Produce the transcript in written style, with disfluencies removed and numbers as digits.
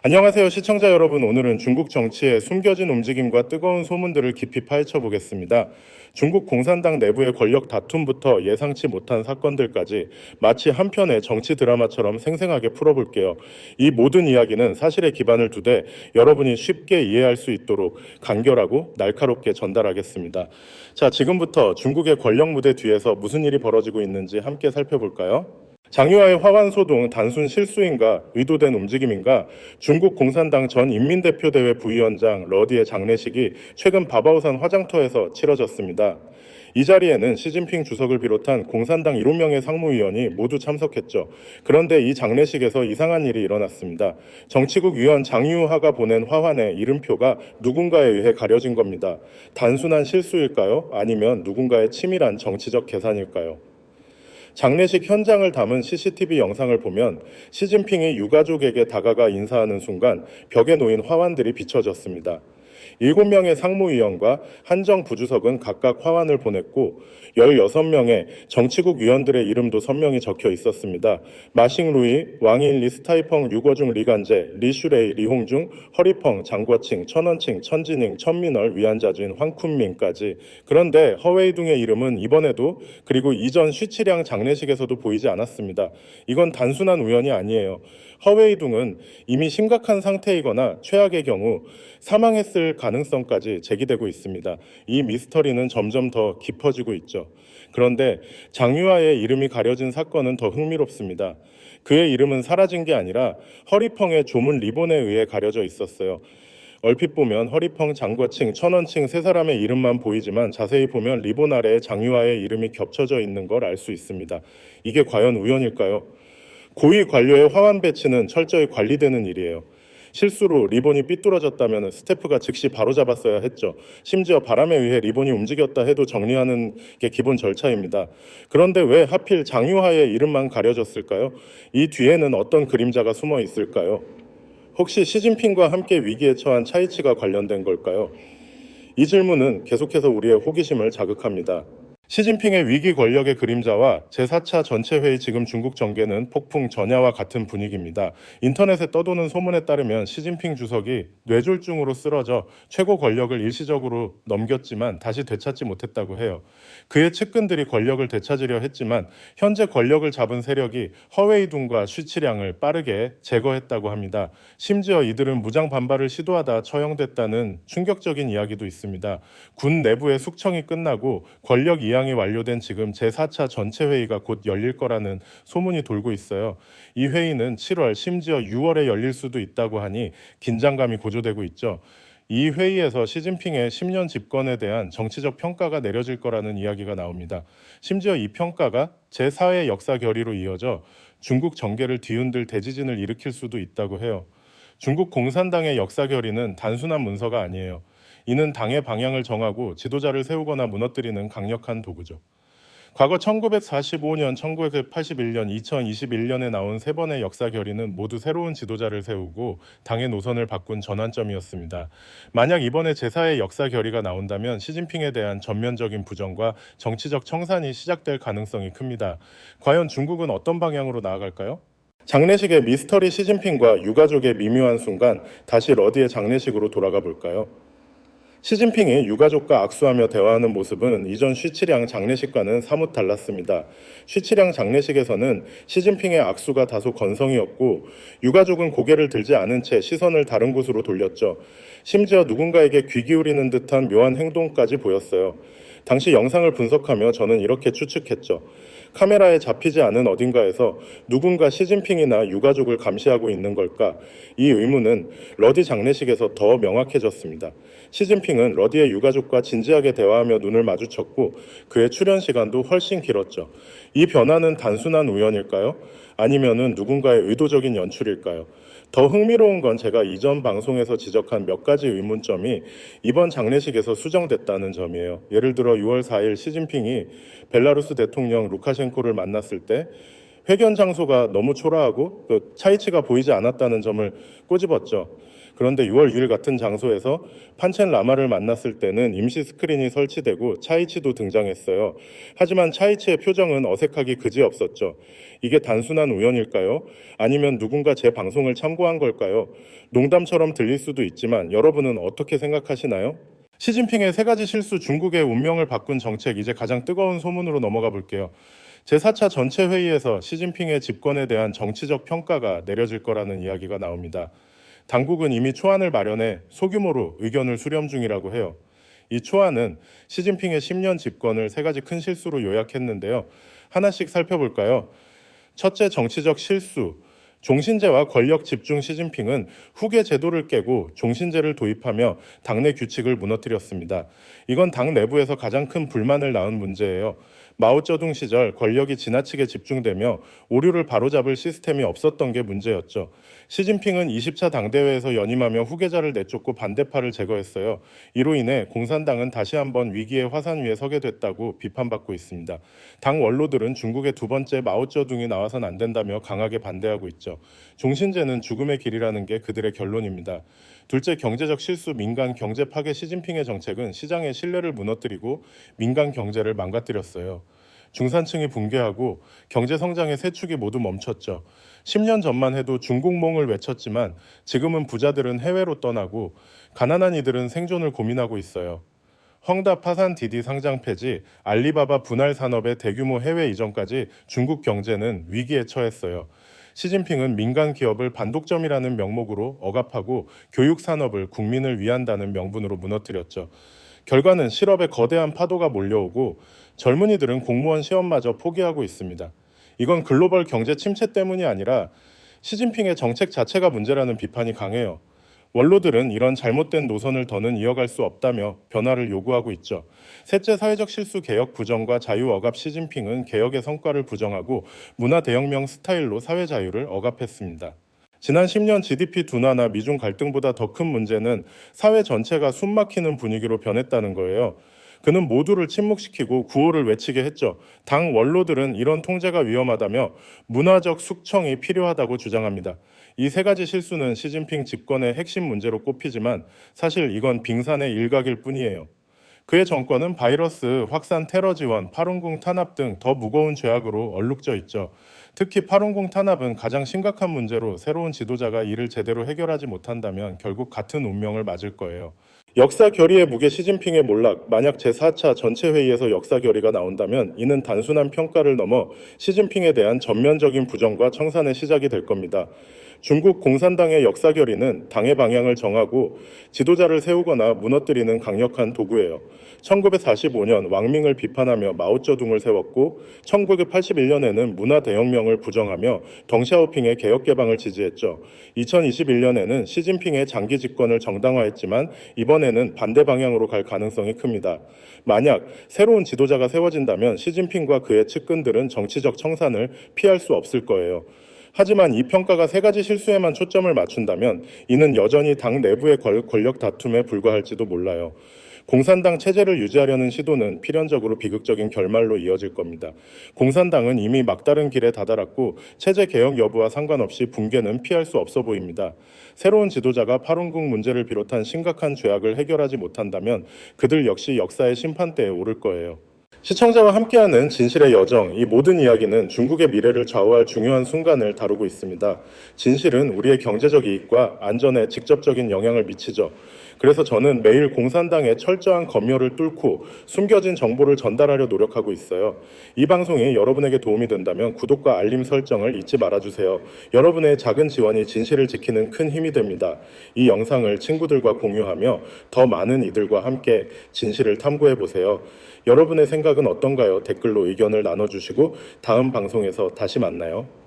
안녕하세요, 시청자 여러분. 오늘은 중국 정치의 숨겨진 움직임과 뜨거운 소문들을 깊이 파헤쳐 보겠습니다. 중국 공산당 내부의 권력 다툼부터 예상치 못한 사건들까지 마치 한 편의 정치 드라마처럼 생생하게 풀어볼게요. 이 모든 이야기는 사실에 기반을 두되 여러분이 쉽게 이해할 수 있도록 간결하고 날카롭게 전달하겠습니다. 자, 지금부터 중국의 권력 무대 뒤에서 무슨 일이 벌어지고 있는지 함께 살펴볼까요? 장유아의 화환소동 단순 실수인가 의도된 움직임인가? 중국 공산당 전 인민대표대회 부위원장 러디의 장례식이 최근 바바오산 화장터에서 치러졌습니다. 이 자리에는 시진핑 주석을 비롯한 공산당 7명의 상무위원이 모두 참석했죠. 그런데 이 장례식에서 이상한 일이 일어났습니다. 정치국 위원 장유하가 보낸 화환의 이름표가 누군가에 의해 가려진 겁니다. 단순한 실수일까요? 아니면 누군가의 치밀한 정치적 계산일까요? 장례식 현장을 담은 CCTV 영상을 보면 시진핑이 유가족에게 다가가 인사하는 순간 벽에 놓인 화환들이 비춰졌습니다. 7명의 상무위원과 한정 부주석은 각각 화환을 보냈고 16명의 정치국 위원들의 이름도 선명히 적혀 있었습니다. 마싱루이, 왕인 리스타이펑 유거중 리간제, 리슈레이, 리홍중, 허리펑, 장궈칭, 천원칭, 천지닝, 천민얼, 위안자진, 황쿤민까지. 그런데 허웨이둥의 이름은 이번에도 그리고 이전 쉬치량 장례식에서도 보이지 않았습니다. 이건 단순한 우연이 아니에요. 허웨이둥은 이미 심각한 상태이거나 최악의 경우 사망했을 가능성까지 제기되고 있습니다. 이 미스터리는 점점 더 깊어지고 있죠. 그런데 장유아의 이름이 가려진 사건은 더 흥미롭습니다. 그의 이름은 사라진 게 아니라 허리펑의 조문 리본에 의해 가려져 있었어요. 얼핏 보면 허리펑, 장궈칭, 천원칭 세 사람의 이름만 보이지만 자세히 보면 리본 아래에 장유아의 이름이 겹쳐져 있는 걸 알 수 있습니다. 이게 과연 우연일까요? 고위 관료의 화환 배치는 철저히 관리되는 일이에요. 실수로 리본이 삐뚤어졌다면 스태프가 즉시 바로잡았어야 했죠. 심지어 바람에 의해 리본이 움직였다 해도 정리하는 게 기본 절차입니다. 그런데 왜 하필 장유하의 이름만 가려졌을까요? 이 뒤에는 어떤 그림자가 숨어 있을까요? 혹시 시진핑과 함께 위기에 처한 차이치가 관련된 걸까요? 이 질문은 계속해서 우리의 호기심을 자극합니다. 시진핑의 위기 권력의 그림자와 제4차 전체회의 지금 중국 정계는 폭풍 전야와 같은 분위기입니다. 인터넷에 떠도는 소문에 따르면 시진핑 주석이 뇌졸중으로 쓰러져 최고 권력을 일시적으로 넘겼지만 다시 되찾지 못했다고 해요. 그의 측근들이 권력을 되찾으려 했지만 현재 권력을 잡은 세력이 허웨이둥과 쉬치량을 빠르게 제거했다고 합니다. 심지어 이들은 무장 반발을 시도하다 처형됐다는 충격적인 이야기도 있습니다. 군 내부의 숙청이 끝나고 권력 이양이 완료된 지금 제4차 전체회의가 곧 열릴 거라는 소문이 돌고 있어요. 이 회의는 7월 심지어 6월에 열릴 수도 있다고 하니 긴장감이 고조되고 있죠. 이 회의에서 시진핑의 10년 집권에 대한 정치적 평가가 내려질 거라는 이야기가 나옵니다. 심지어 이 평가가 제4회 역사 결의로 이어져 중국 정계를 뒤흔들 대지진을 일으킬 수도 있다고 해요. 중국 공산당의 역사 결의는 단순한 문서가 아니에요. 이는 당의 방향을 정하고 지도자를 세우거나 무너뜨리는 강력한 도구죠. 과거 1945년, 1981년, 2021년에 나온 세 번의 역사 결의는 모두 새로운 지도자를 세우고 당의 노선을 바꾼 전환점이었습니다. 만약 이번에 제4의 역사 결의가 나온다면 시진핑에 대한 전면적인 부정과 정치적 청산이 시작될 가능성이 큽니다. 과연 중국은 어떤 방향으로 나아갈까요? 장례식의 미스터리 시진핑과 유가족의 미묘한 순간, 다시 러디의 장례식으로 돌아가 볼까요? 시진핑이 유가족과 악수하며 대화하는 모습은 이전 쉬치량 장례식과는 사뭇 달랐습니다. 쉬치량 장례식에서는 시진핑의 악수가 다소 건성이었고 유가족은 고개를 들지 않은 채 시선을 다른 곳으로 돌렸죠. 심지어 누군가에게 귀 기울이는 듯한 묘한 행동까지 보였어요. 당시 영상을 분석하며 저는 이렇게 추측했죠. 카메라에 잡히지 않은 어딘가에서 누군가 시진핑이나 유가족을 감시하고 있는 걸까? 이 의문은 러디 장례식에서 더 명확해졌습니다. 시진핑은 러디의 유가족과 진지하게 대화하며 눈을 마주쳤고 그의 출연 시간도 훨씬 길었죠. 이 변화는 단순한 우연일까요? 아니면은 누군가의 의도적인 연출일까요? 더 흥미로운 건 제가 이전 방송에서 지적한 몇 가지 의문점이 이번 장례식에서 수정됐다는 점이에요. 예를 들어 6월 4일 시진핑이 벨라루스 대통령 루카셴코를 만났을 때 회견 장소가 너무 초라하고 또 차이치가 보이지 않았다는 점을 꼬집었죠. 그런데 6월 6일 같은 장소에서 판첸 라마를 만났을 때는 임시 스크린이 설치되고 차이치도 등장했어요. 하지만 차이치의 표정은 어색하기 그지없었죠. 이게 단순한 우연일까요? 아니면 누군가 제 방송을 참고한 걸까요? 농담처럼 들릴 수도 있지만 여러분은 어떻게 생각하시나요? 시진핑의 세 가지 실수, 중국의 운명을 바꾼 정책, 이제 가장 뜨거운 소문으로 넘어가 볼게요. 제4차 전체 회의에서 시진핑의 집권에 대한 정치적 평가가 내려질 거라는 이야기가 나옵니다. 당국은 이미 초안을 마련해 소규모로 의견을 수렴 중이라고 해요. 이 초안은 시진핑의 10년 집권을 세 가지 큰 실수로 요약했는데요. 하나씩 살펴볼까요? 첫째, 정치적 실수. 종신제와 권력 집중. 시진핑은 후계 제도를 깨고 종신제를 도입하며 당내 규칙을 무너뜨렸습니다. 이건 당 내부에서 가장 큰 불만을 낳은 문제예요. 마오쩌둥 시절 권력이 지나치게 집중되며 오류를 바로잡을 시스템이 없었던 게 문제였죠. 시진핑은 20차 당대회에서 연임하며 후계자를 내쫓고 반대파를 제거했어요. 이로 인해 공산당은 다시 한번 위기의 화산 위에 서게 됐다고 비판받고 있습니다. 당 원로들은 중국의 두 번째 마오쩌둥이 나와선 안 된다며 강하게 반대하고 있죠. 종신제는 죽음의 길이라는 게 그들의 결론입니다. 둘째, 경제적 실수. 민간 경제 파괴. 시진핑의 정책은 시장의 신뢰를 무너뜨리고 민간 경제를 망가뜨렸어요. 중산층이 붕괴하고 경제 성장의 세 축이 모두 멈췄죠. 10년 전만 해도 중국몽을 외쳤지만 지금은 부자들은 해외로 떠나고 가난한 이들은 생존을 고민하고 있어요. 헝다 파산, 디디 상장 폐지, 알리바바 분할 산업의 대규모 해외 이전까지 중국 경제는 위기에 처했어요. 시진핑은 민간 기업을 반독점이라는 명목으로 억압하고 교육 산업을 국민을 위한다는 명분으로 무너뜨렸죠. 결과는 실업의 거대한 파도가 몰려오고 젊은이들은 공무원 시험마저 포기하고 있습니다. 이건 글로벌 경제 침체 때문이 아니라 시진핑의 정책 자체가 문제라는 비판이 강해요. 원로들은 이런 잘못된 노선을 더는 이어갈 수 없다며 변화를 요구하고 있죠. 셋째, 사회적 실수. 개혁 부정과 자유 억압. 시진핑은 개혁의 성과를 부정하고 문화 대혁명 스타일로 사회 자유를 억압했습니다. 지난 10년 GDP 둔화나 미중 갈등보다 더 큰 문제는 사회 전체가 숨막히는 분위기로 변했다는 거예요. 그는 모두를 침묵시키고 구호를 외치게 했죠. 당 원로들은 이런 통제가 위험하다며 문화적 숙청이 필요하다고 주장합니다. 이 세 가지 실수는 시진핑 집권의 핵심 문제로 꼽히지만 사실 이건 빙산의 일각일 뿐이에요. 그의 정권은 바이러스 확산, 테러 지원, 파룬궁 탄압 등 더 무거운 죄악으로 얼룩져 있죠. 특히 파룬궁 탄압은 가장 심각한 문제로 새로운 지도자가 이를 제대로 해결하지 못한다면 결국 같은 운명을 맞을 거예요. 역사 결의의 무게. 시진핑의 몰락. 만약 제4차 전체 회의에서 역사 결의가 나온다면 이는 단순한 평가를 넘어 시진핑에 대한 전면적인 부정과 청산의 시작이 될 겁니다. 중국 공산당의 역사 결의는 당의 방향을 정하고 지도자를 세우거나 무너뜨리는 강력한 도구예요. 1945년 왕밍을 비판하며 마오쩌둥을 세웠고 1981년에는 문화 대혁명을 부정하며 덩샤오핑의 개혁 개방을 지지했죠. 2021년에는 시진핑의 장기 집권을 정당화했지만 이번에는 반대 방향으로 갈 가능성이 큽니다. 만약 새로운 지도자가 세워진다면 시진핑과 그의 측근들은 정치적 청산을 피할 수 없을 거예요. 하지만 이 평가가 세 가지 실수에만 초점을 맞춘다면 이는 여전히 당 내부의 권력 다툼에 불과할지도 몰라요. 공산당 체제를 유지하려는 시도는 필연적으로 비극적인 결말로 이어질 겁니다. 공산당은 이미 막다른 길에 다다랐고 체제 개혁 여부와 상관없이 붕괴는 피할 수 없어 보입니다. 새로운 지도자가 파룬궁 문제를 비롯한 심각한 죄악을 해결하지 못한다면 그들 역시 역사의 심판대에 오를 거예요. 시청자와 함께하는 진실의 여정, 이 모든 이야기는 중국의 미래를 좌우할 중요한 순간을 다루고 있습니다. 진실은 우리의 경제적 이익과 안전에 직접적인 영향을 미치죠. 그래서 저는 매일 공산당의 철저한 검열을 뚫고 숨겨진 정보를 전달하려 노력하고 있어요. 이 방송이 여러분에게 도움이 된다면 구독과 알림 설정을 잊지 말아주세요. 여러분의 작은 지원이 진실을 지키는 큰 힘이 됩니다. 이 영상을 친구들과 공유하며 더 많은 이들과 함께 진실을 탐구해보세요. 여러분의 생각은 어떤가요? 댓글로 의견을 나눠주시고 다음 방송에서 다시 만나요.